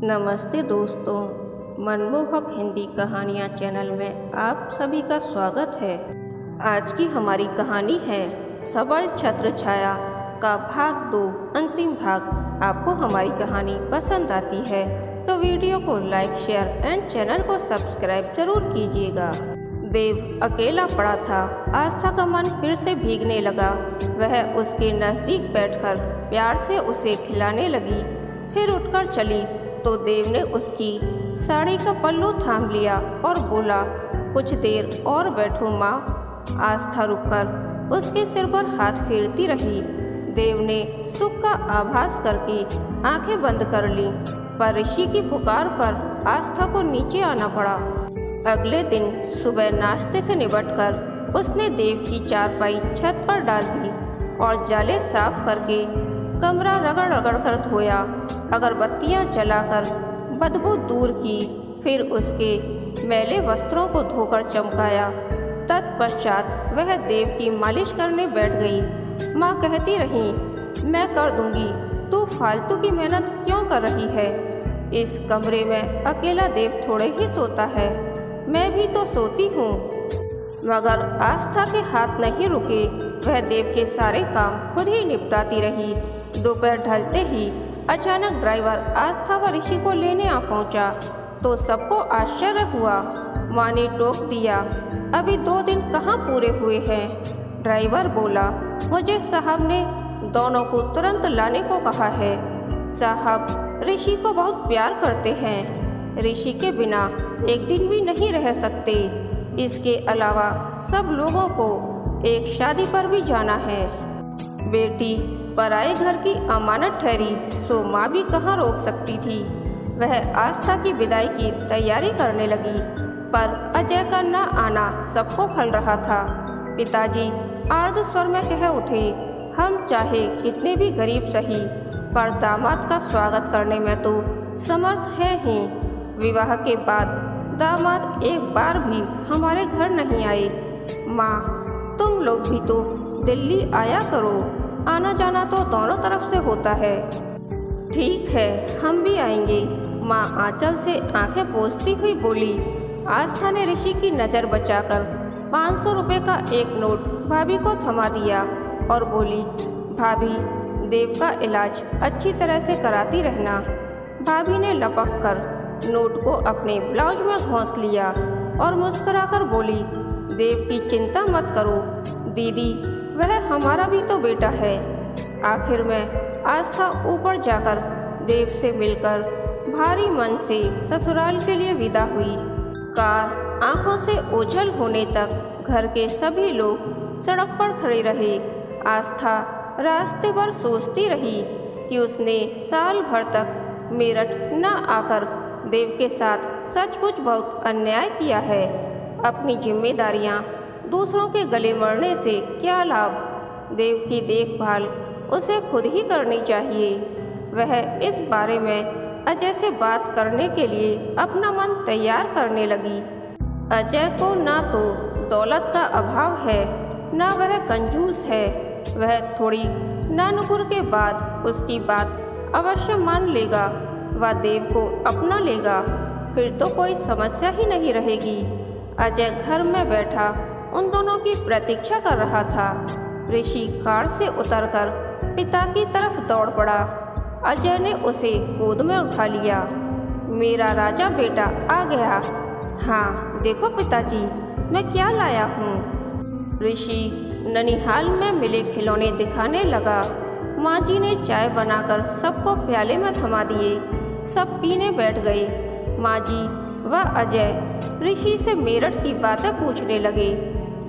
नमस्ते दोस्तों, मनमोहक हिंदी कहानियाँ चैनल में आप सभी का स्वागत है। आज की हमारी कहानी है सबल छत्र छाया का भाग 2 अंतिम भाग। आपको हमारी कहानी पसंद आती है तो वीडियो को लाइक, शेयर एंड चैनल को सब्सक्राइब जरूर कीजिएगा। देव अकेला पड़ा था। आस्था का मन फिर से भीगने लगा। वह उसके नज़दीक बैठकर प्यार से उसे खिलाने लगी। फिर उठकर चली तो देव ने उसकी साड़ी का पल्लू थाम लिया और बोला, कुछ देर और बैठो माँ। आस्था रुककर उसके सिर पर हाथ फेरती रही। देव ने सुख का आभास करके आंखें बंद कर लीं, पर ऋषि की पुकार पर आस्था को नीचे आना पड़ा। अगले दिन सुबह नाश्ते से निपटकर उसने देव की चारपाई छत पर डाल दी और जाले साफ करके कमरा रगड़ रगड़ कर धोया, अगरबत्तियां जलाकर बदबू दूर की, फिर उसके मैले वस्त्रों को धोकर चमकाया। तत्पश्चात वह देव की मालिश करने बैठ गई। माँ कहती रही, मैं कर दूंगी, तू फालतू की मेहनत क्यों कर रही है। इस कमरे में अकेला देव थोड़े ही सोता है, मैं भी तो सोती हूँ। मगर आस्था के हाथ नहीं रुके। वह देव के सारे काम खुद ही निपटाती रही। दोपहर ढलते ही अचानक ड्राइवर आस्था व ऋषि को लेने आ पहुंचा तो सबको आश्चर्य हुआ। माँ ने टोक दिया, अभी 2 दिन कहाँ पूरे हुए हैं। ड्राइवर बोला, मुझे साहब ने दोनों को तुरंत लाने को कहा है। साहब ऋषि को बहुत प्यार करते हैं, ऋषि के बिना एक दिन भी नहीं रह सकते। इसके अलावा सब लोगों को एक शादी पर भी जाना है। बेटी पराए घर की अमानत ठहरी, सो माँ भी कहाँ रोक सकती थी। वह आस्था की विदाई की तैयारी करने लगी, पर अजय का न आना सबको खल रहा था। पिताजी आर्द्र स्वर में कह उठे, हम चाहे कितने भी गरीब सही, पर दामाद का स्वागत करने में तो समर्थ है ही। विवाह के बाद दामाद एक बार भी हमारे घर नहीं आए। माँ, तुम लोग भी तो दिल्ली आया करो, आना जाना तो दोनों तरफ से होता है। ठीक है, हम भी आएंगे। माँ आंचल से आंखें पोंछती हुई बोली। आस्था ने ऋषि की नज़र बचाकर 500 रुपये का एक नोट भाभी को थमा दिया और बोली, भाभी देव का इलाज अच्छी तरह से कराती रहना। भाभी ने लपक कर नोट को अपने ब्लाउज में घोंस लिया और मुस्कुराकर बोली, देव की चिंता मत करो दीदी, वह हमारा भी तो बेटा है। आखिर में आस्था ऊपर जाकर देव से मिलकर भारी मन से ससुराल के लिए विदा हुई। कार आंखों से ओझल होने तक घर के सभी लोग सड़क पर खड़े रहे। आस्था रास्ते पर सोचती रही कि उसने साल भर तक मेरठ न आकर देव के साथ सचमुच बहुत अन्याय किया है। अपनी जिम्मेदारियां दूसरों के गले मरने से क्या लाभ। देव की देखभाल उसे खुद ही करनी चाहिए। वह इस बारे में अजय से बात करने के लिए अपना मन तैयार करने लगी। अजय को ना तो दौलत का अभाव है, ना वह कंजूस है। वह थोड़ी नानुपुर के बाद उसकी बात अवश्य मान लेगा व देव को अपना लेगा, फिर तो कोई समस्या ही नहीं रहेगी। अजय घर में बैठा उन दोनों की प्रतीक्षा कर रहा था। ऋषि कार से उतरकर पिता की तरफ दौड़ पड़ा। अजय ने उसे गोद में उठा लिया। मेरा राजा बेटा आ गया। हाँ देखो पिताजी, मैं क्या लाया हूँ। ऋषि ननिहाल में मिले खिलौने दिखाने लगा। माँ जी ने चाय बनाकर सबको प्याले में थमा दिए। सब पीने बैठ गए। माँ जी व अजय ऋषि से मेरठ की बातें पूछने लगे।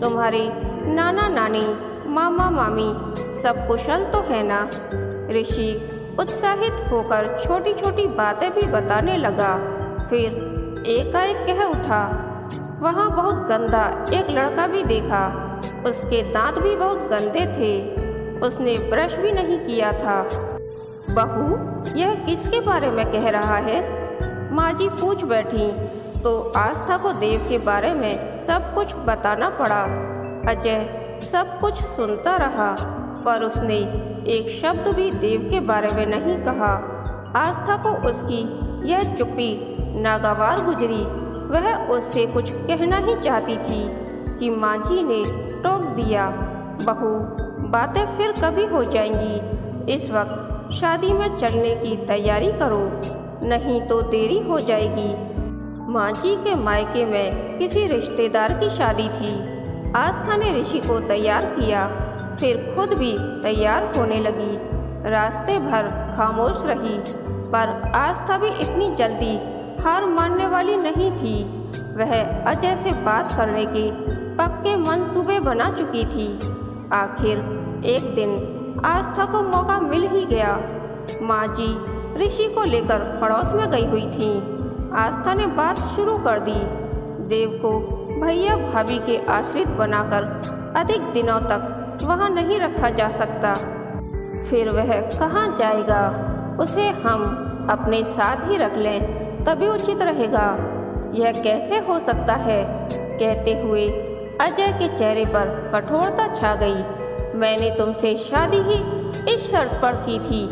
तुम्हारे नाना नानी, मामा मामी सब कुशल तो है ना। ऋषि उत्साहित होकर छोटी छोटी बातें भी बताने लगा। फिर एकाएक कह उठा, वहाँ बहुत गंदा एक लड़का भी देखा। उसके दांत भी बहुत गंदे थे, उसने ब्रश भी नहीं किया था। बहू, यह किसके बारे में कह रहा है। माँ जी पूछ बैठी तो आस्था को देव के बारे में सब कुछ बताना पड़ा। अजय सब कुछ सुनता रहा, पर उसने एक शब्द भी देव के बारे में नहीं कहा। आस्था को उसकी यह चुप्पी नागवार गुजरी। वह उससे कुछ कहना ही चाहती थी कि माँ जी ने टोक दिया, बहू बातें फिर कभी हो जाएंगी, इस वक्त शादी में चलने की तैयारी करो, नहीं तो देरी हो जाएगी। माँ जी के मायके में किसी रिश्तेदार की शादी थी। आस्था ने ऋषि को तैयार किया, फिर खुद भी तैयार होने लगी। रास्ते भर खामोश रही, पर आस्था भी इतनी जल्दी हार मानने वाली नहीं थी। वह अजय से बात करने के पक्के मंसूबे बना चुकी थी। आखिर एक दिन आस्था को मौका मिल ही गया। माँ जी ऋषि को लेकर पड़ोस में गई हुई थी। आस्था ने बात शुरू कर दी। देव को भैया भाभी के आश्रित बनाकर अधिक दिनों तक वहाँ नहीं रखा जा सकता। फिर वह कहाँ जाएगा? उसे हम अपने साथ ही रख लें तभी उचित रहेगा। यह कैसे हो सकता है? कहते हुए अजय के चेहरे पर कठोरता छा गई। मैंने तुमसे शादी ही इस शर्त पर की थी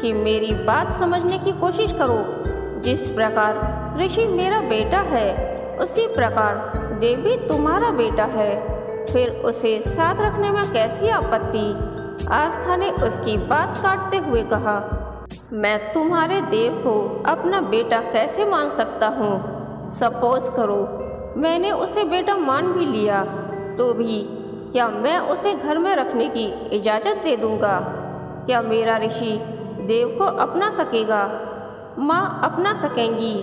कि मेरी बात समझने की कोशिश करो। जिस प्रकार ऋषि मेरा बेटा है, उसी प्रकार देव भी तुम्हारा बेटा है। फिर उसे साथ रखने में कैसी आपत्ति? आस्था ने उसकी बात काटते हुए कहा, मैं तुम्हारे देव को अपना बेटा कैसे मान सकता हूँ? सपोज करो मैंने उसे बेटा मान भी लिया, तो भी क्या मैं उसे घर में रखने की इजाज़त दे दूँगा? क्या मेरा ऋषि देव को अपना सकेगा? माँ अपना सकेंगी?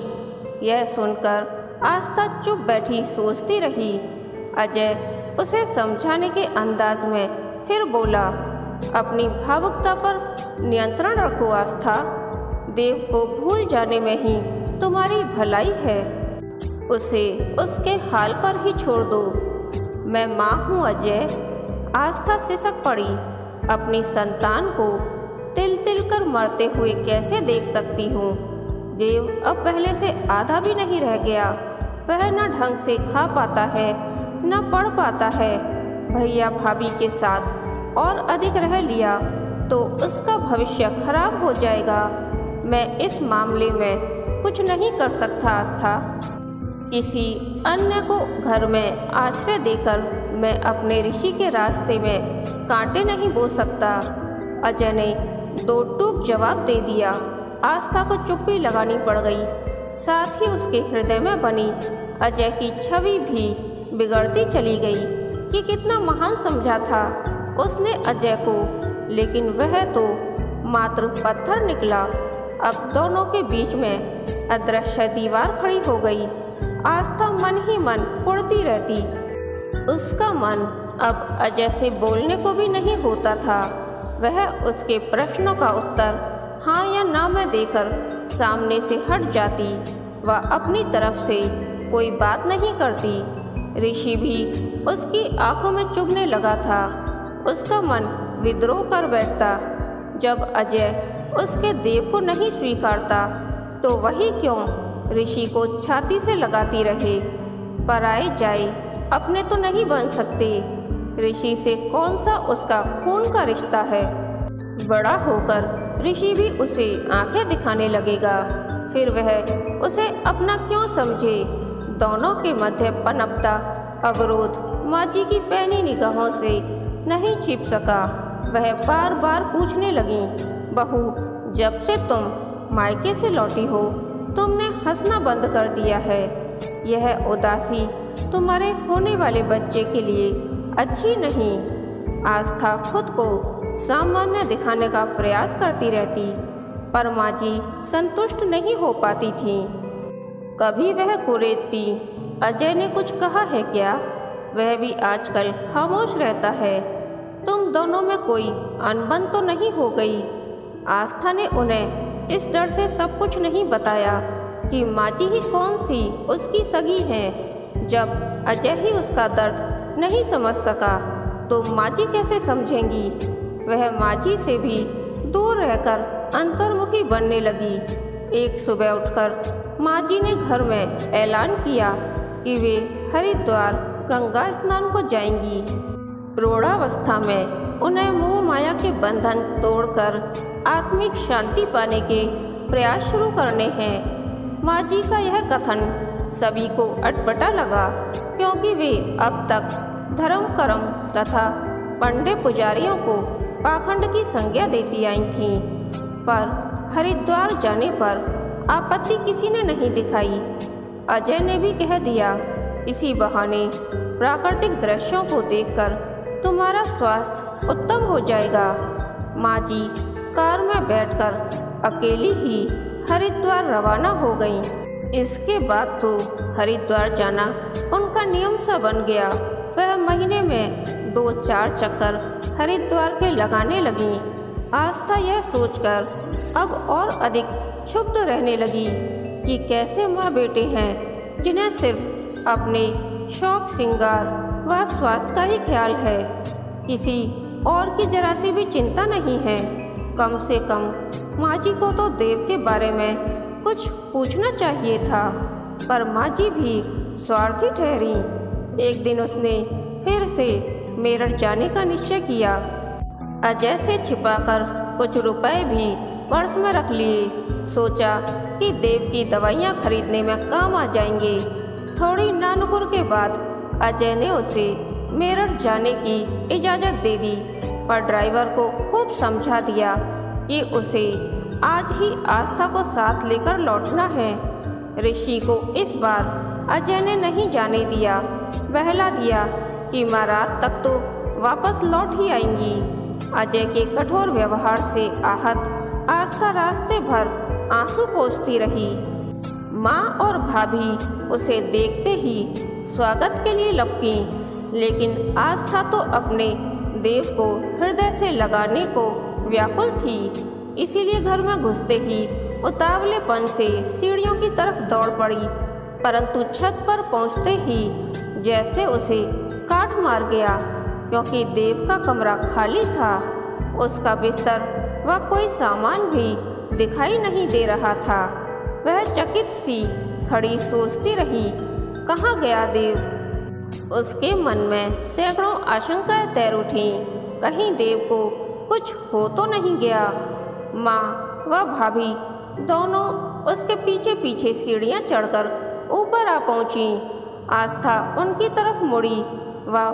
यह सुनकर आस्था चुप बैठी सोचती रही। अजय उसे समझाने के अंदाज में फिर बोला, अपनी भावुकता पर नियंत्रण रखो आस्था। देव को भूल जाने में ही तुम्हारी भलाई है। उसे उसके हाल पर ही छोड़ दो। मैं माँ हूँ अजय। आस्था सिसक पड़ी। अपनी संतान को तिल तिल कर मरते हुए कैसे देख सकती हूँ? देव अब पहले से आधा भी नहीं रह गया। वह न ढंग से खा पाता है, न पढ़ पाता है। भैया भाभी के साथ और अधिक रह लिया तो उसका भविष्य खराब हो जाएगा। मैं इस मामले में कुछ नहीं कर सकता आस्था। किसी अन्य को घर में आश्रय देकर मैं अपने ऋषि के रास्ते में कांटे नहीं बो सकता। अजय ने दो टूक जवाब दे दिया। आस्था को चुप्पी लगानी पड़ गई। साथ ही उसके हृदय में बनी अजय की छवि भी बिगड़ती चली गई कि कितना महान समझा था उसने अजय को, लेकिन वह तो मात्र पत्थर निकला। अब दोनों के बीच में अदृश्य दीवार खड़ी हो गई। आस्था मन ही मन कुढ़ती रहती। उसका मन अब अजय से बोलने को भी नहीं होता था। वह उसके प्रश्नों का उत्तर हाँ या ना में देकर सामने से हट जाती। वह अपनी तरफ से कोई बात नहीं करती। ऋषि भी उसकी आंखों में चुभने लगा था। उसका मन विद्रोह कर बैठता। जब अजय उसके देव को नहीं स्वीकारता तो वही क्यों ऋषि को छाती से लगाती रहे। पराए जाए अपने तो नहीं बन सकते। ऋषि से कौन सा उसका खून का रिश्ता है? बड़ा होकर ऋषि भी उसे आंखें दिखाने लगेगा, फिर वह उसे अपना क्यों समझे? दोनों के मध्य पनपता अवरोध माँ जी की पैनी निगाहों से नहीं छिप सका। वह बार बार पूछने लगी, बहू जब से तुम मायके से लौटी हो तुमने हंसना बंद कर दिया है। यह उदासी तुम्हारे होने वाले बच्चे के लिए अच्छी नहीं। आस्था खुद को सामान्य दिखाने का प्रयास करती रहती, पर माँ जी संतुष्ट नहीं हो पाती थी। कभी वह कुरेदती, अजय ने कुछ कहा है क्या? वह भी आजकल खामोश रहता है। तुम दोनों में कोई अनबन तो नहीं हो गई? आस्था ने उन्हें इस डर से सब कुछ नहीं बताया कि माँ जी ही कौन सी उसकी सगी हैं। जब अजय ही उसका दर्द नहीं समझ सका तो माँ जी कैसे समझेंगी? वह माँ जी से भी दूर रहकर अंतर्मुखी बनने लगी। एक सुबह उठकर माँ जी ने घर में ऐलान किया कि वे हरिद्वार गंगा स्नान को जाएंगी। प्रौढ़ावस्था में उन्हें मोह माया के बंधन तोड़कर आत्मिक शांति पाने के प्रयास शुरू करने हैं। माँ जी का यह कथन सभी को अटपटा लगा, क्योंकि वे अब तक धर्म कर्म तथा पंडित पुजारियों को पाखंड की संज्ञा देती आई थीं, पर हरिद्वार जाने पर आपत्ति किसी ने नहीं दिखाई। अजय ने भी कह दिया, इसी बहाने प्राकृतिक दृश्यों को देखकर तुम्हारा स्वास्थ्य उत्तम हो जाएगा। माँ जी कार में बैठकर अकेली ही हरिद्वार रवाना हो गईं। इसके बाद तो हरिद्वार जाना उनका नियम सा बन गया। वह महीने में 2-4 चक्कर हरिद्वार के लगाने लगीं। आस्था यह सोचकर अब और अधिक क्षुब्ध रहने लगी कि कैसे माँ बेटे हैं जिन्हें सिर्फ अपने शौक श्रृंगार व स्वास्थ्य का ही ख्याल है, किसी और की जरा सी भी चिंता नहीं है। कम से कम माँ जी को तो देव के बारे में कुछ पूछना चाहिए था, पर माँ जी भी स्वार्थी ठहरी। एक दिन उसने फिर से मेरठ जाने का निश्चय किया। अजय से छिपाकर कुछ रुपए भी पर्स में रख लिए। सोचा कि देव की दवाइयाँ खरीदने में काम आ जाएंगे। थोड़ी नानुकुर के बाद अजय ने उसे मेरठ जाने की इजाज़त दे दी, पर ड्राइवर को खूब समझा दिया कि उसे आज ही आस्था को साथ लेकर लौटना है। ऋषि को इस बार अजय ने नहीं जाने दिया। बहला दिया कि माँ रात तक तो वापस लौट ही आएंगी। अजय के कठोर व्यवहार से आहत आस्था रास्ते भर आंसू पोंछती रही। माँ और भाभी उसे देखते ही स्वागत के लिए लपकी, लेकिन आस्था तो अपने देव को हृदय से लगाने को व्याकुल थी। इसीलिए घर में घुसते ही उतावलेपन से सीढ़ियों की तरफ दौड़ पड़ी, परंतु छत पर पहुंचते ही जैसे उसे काट मार गया, क्योंकि देव का कमरा खाली था। उसका बिस्तर व कोई सामान भी दिखाई नहीं दे रहा था। वह चकित सी खड़ी सोचती रही, कहाँ गया देव। उसके मन में सैकड़ों आशंकाएं तैर उठीं। कहीं देव को कुछ हो तो नहीं गया। माँ व भाभी दोनों उसके पीछे पीछे सीढ़ियाँ चढ़कर ऊपर आ पहुँची। आस्था उनकी तरफ मुड़ी व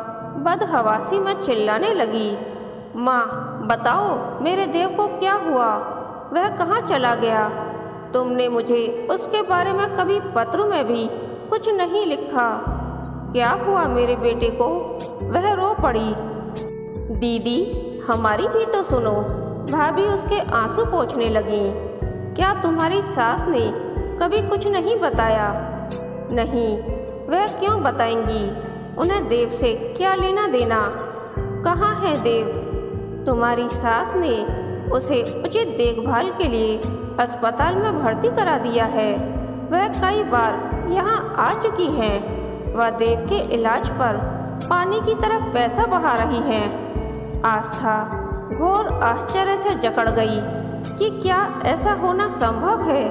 बदहवासी में चिल्लाने लगी, माँ बताओ मेरे देव को क्या हुआ, वह कहाँ चला गया। तुमने मुझे उसके बारे में कभी पत्र में भी कुछ नहीं लिखा। क्या हुआ मेरे बेटे को। वह रो पड़ी। दीदी हमारी भी तो सुनो। भाभी उसके आंसू पोंछने लगी। क्या तुम्हारी सास ने कभी कुछ नहीं बताया। नहीं, वह क्यों बताएंगी। उन्हें देव से क्या लेना देना। कहाँ है देव। तुम्हारी सास ने उसे उचित देखभाल के लिए अस्पताल में भर्ती करा दिया है। वह कई बार यहाँ आ चुकी हैं। वह देव के इलाज पर पानी की तरह पैसा बहा रही हैं। आस्था घोर आश्चर्य से जकड़ गई कि क्या ऐसा होना संभव है।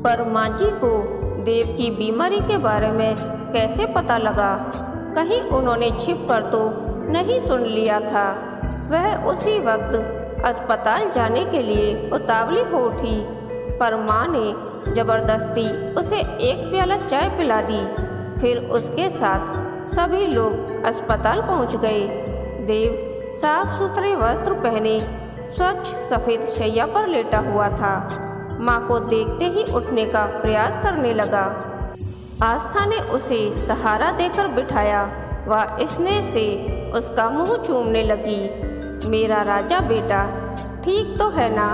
पर माँ जी को देव की बीमारी के बारे में कैसे पता लगा। कहीं उन्होंने छिप कर तो नहीं सुन लिया था। वह उसी वक्त अस्पताल जाने के लिए उतावली हो उठी, पर माँ ने जबरदस्ती उसे एक प्याला चाय पिला दी। फिर उसके साथ सभी लोग अस्पताल पहुंच गए। देव साफ सुथरे वस्त्र पहने स्वच्छ सफ़ेद शैया पर लेटा हुआ था। माँ को देखते ही उठने का प्रयास करने लगा। आस्था ने उसे सहारा देकर बिठाया व स्नेह से उसका मुंह चूमने लगी। मेरा राजा बेटा ठीक तो है ना।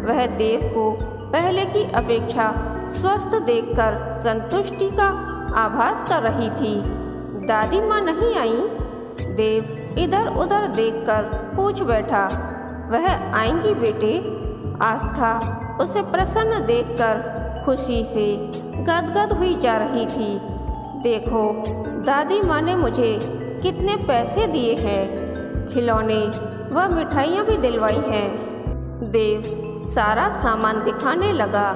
वह देव को पहले की अपेक्षा स्वस्थ देखकर संतुष्टि का आभास कर रही थी। दादी माँ नहीं आई। देव इधर उधर देखकर पूछ बैठा। वह आएंगी बेटे। आस्था उसे प्रसन्न देखकर खुशी से गदगद हुई जा रही थी। देखो दादी माँ ने मुझे कितने पैसे दिए हैं। खिलौने व मिठाइयाँ भी दिलवाई हैं। देव सारा सामान दिखाने लगा।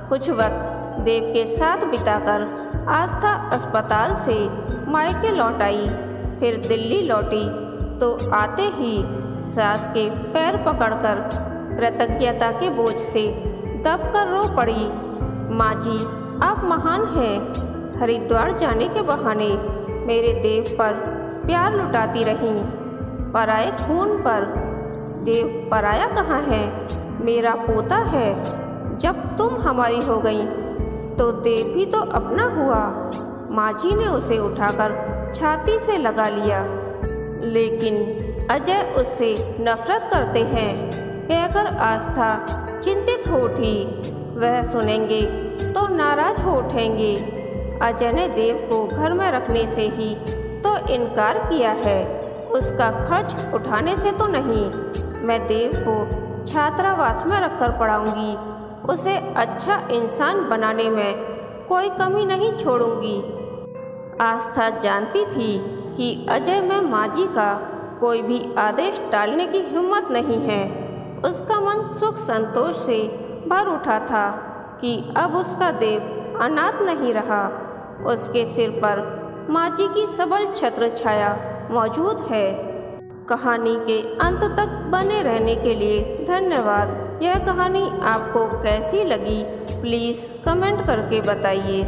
कुछ वक्त देव के साथ बिताकर आस्था अस्पताल से मायके लौट आई। फिर दिल्ली लौटी तो आते ही सास के पैर पकड़कर कृतज्ञता के बोझ से दब कर रो पड़ी। माँ जी, आप महान हैं। हरिद्वार जाने के बहाने मेरे देव पर प्यार लुटाती रहीं, पराए खून पर। देव पराया कहाँ है, मेरा पोता है। जब तुम हमारी हो गई तो देव भी तो अपना हुआ। माँ जी ने उसे उठाकर छाती से लगा लिया। लेकिन अजय उससे नफरत करते हैं, कहकर आस्था चिंतित हो उठी। वह सुनेंगे तो नाराज हो उठेंगे। अजय ने देव को घर में रखने से ही तो इनकार किया है, उसका खर्च उठाने से तो नहीं। मैं देव को छात्रावास में रखकर पढ़ाऊंगी, उसे अच्छा इंसान बनाने में कोई कमी नहीं छोड़ूंगी। आस्था जानती थी कि अजय में माँ जी का कोई भी आदेश टालने की हिम्मत नहीं है। उसका मन सुख संतोष से भर उठा था कि अब उसका देव अनाथ नहीं रहा। उसके सिर पर माँ जी की सबल छत्र छाया मौजूद है। कहानी के अंत तक बने रहने के लिए धन्यवाद। यह कहानी आपको कैसी लगी, प्लीज़ कमेंट करके बताइए।